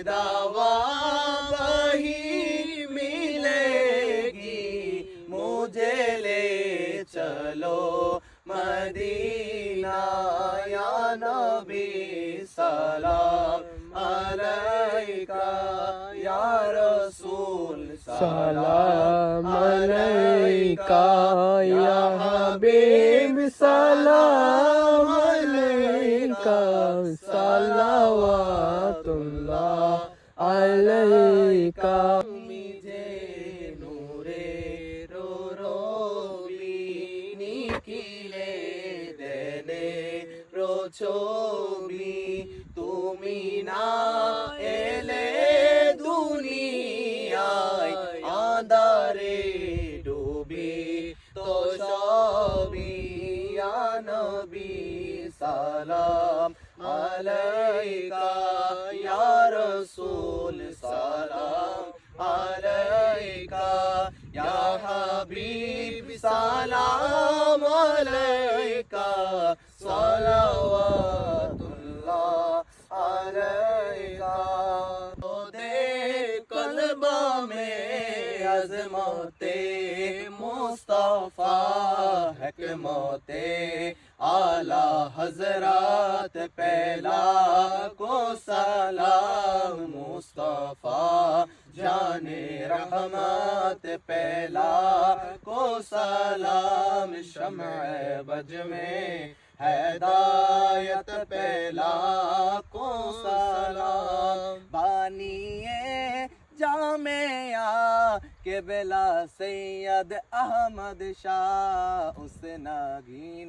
दवा वही मिलेगी, मुझे ले चलो मदीना या नबी सलाम अलैका या रसूल सलाम अलैका या हबीब सलाम अलैका सलावतुल्लाह अलैका मुझे नूरे रोबी निखिले देने ছবি তুমি না এলে দুনিয়ায় আঁধারে ডুবি তো সবই ইয়া নবী সালাম আলাইকা ইয়া রাসূল সালাম আলাইকা ইয়া হাবিব সালাম আলাইকা सलावतुल्लाह अलैका। दे कल्बा में अज़मते मुस्तफ़ा हिकमते आला हज़रात पहला को सलाम मुस्तफ़ा जाने रहमत पहला को सलाम शम्अ बज में हिदायत पहला को सलाम बानिए जामिया क़िबला सैयद अहमद शाह उस नगीने